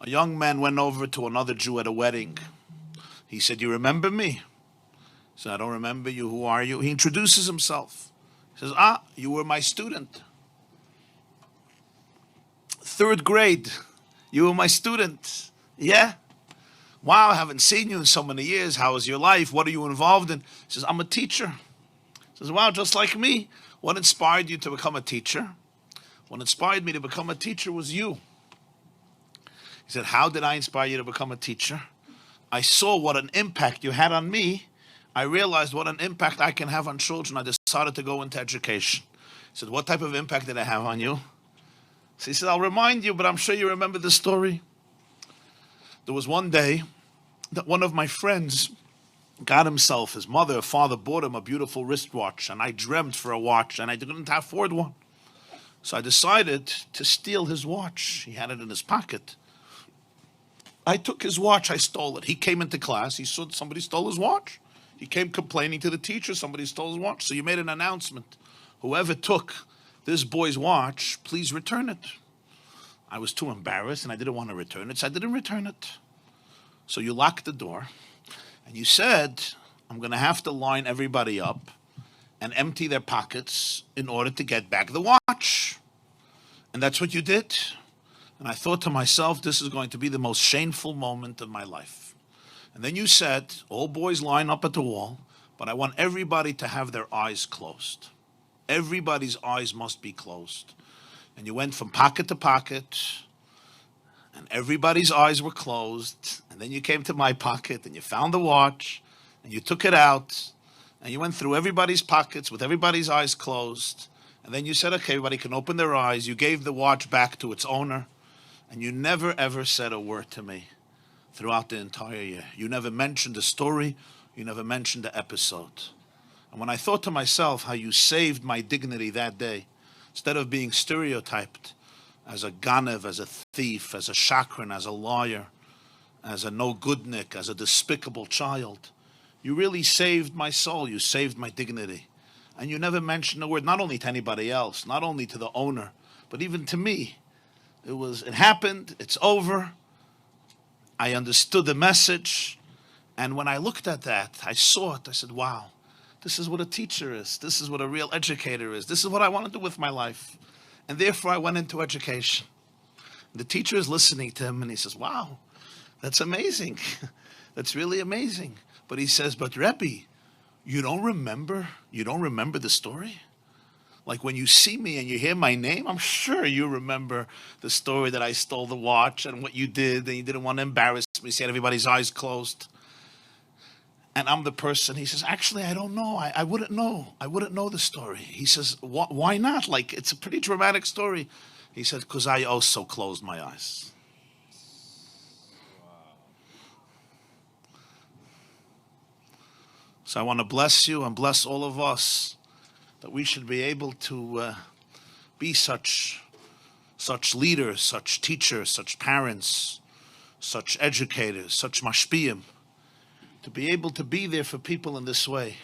A young man went over to another Jew at a wedding. He said, "You remember me?" He said, "I don't remember you. Who are you?" He introduces himself. He says, "Ah, you were my student. Third grade. You were my student. Yeah? Wow, I haven't seen you in so many years. How is your life? What are you involved in?" He says, "I'm a teacher." He says, "Wow, just like me. What inspired you to become a teacher?" "What inspired me to become a teacher was you." He said, "How did I inspire you to become a teacher?" "I saw what an impact you had on me. I realized what an impact I can have on children. I decided to go into education." He said, "What type of impact did I have on you?" So he said, "I'll remind you, but I'm sure you remember the story. There was one day that one of my friends got himself, his mother or father bought him a beautiful wristwatch, and I dreamt for a watch, and I didn't afford one. So I decided to steal his watch. He had it in his pocket. I took his watch, I stole it. He came into class, he saw somebody stole his watch. He came complaining to the teacher, somebody stole his watch. So you made an announcement. Whoever took this boy's watch, please return it." I was too embarrassed and I didn't want to return it, so I didn't return it. So you locked the door and you said, "I'm going to have to line everybody up and empty their pockets in order to get back the watch." And that's what you did. And I thought to myself, this is going to be the most shameful moment of my life. And then you said, "All boys line up at the wall, but I want everybody to have their eyes closed. Everybody's eyes must be closed." And you went from pocket to pocket, and everybody's eyes were closed. And then you came to my pocket, and you found the watch, and you took it out, and you went through everybody's pockets with everybody's eyes closed. And then you said, "Okay, everybody can open their eyes." You gave the watch back to its owner, and you never ever said a word to me throughout the entire year. You never mentioned the story. You never mentioned the episode. And when I thought to myself how you saved my dignity that day, instead of being stereotyped as a ganev, as a thief, as a shakran, as a liar, as a no-goodnik, as a despicable child, you really saved my soul. You saved my dignity. And you never mentioned a word, not only to anybody else, not only to the owner, but even to me. It happened, it's over. I understood the message. And when I looked at that, I saw it. I said, wow, this is what a teacher is. This is what a real educator is. This is what I want to do with my life. And therefore I went into education. The teacher is listening to him and he says, wow, that's amazing. That's really amazing. But he says, but Rebbe, you don't remember the story? Like when you see me and you hear my name, I'm sure you remember the story that I stole the watch and what you did, and you didn't want to embarrass me, so you had everybody's eyes closed. And I'm the person, he says, actually, I don't know. I wouldn't know. I wouldn't know the story. He says, why not? Like, it's a pretty dramatic story. He said, because I also closed my eyes. So I want to bless you and bless all of us that we should be able to be such leaders, such teachers, such parents, such educators, such mashpiyim, to be able to be there for people in this way.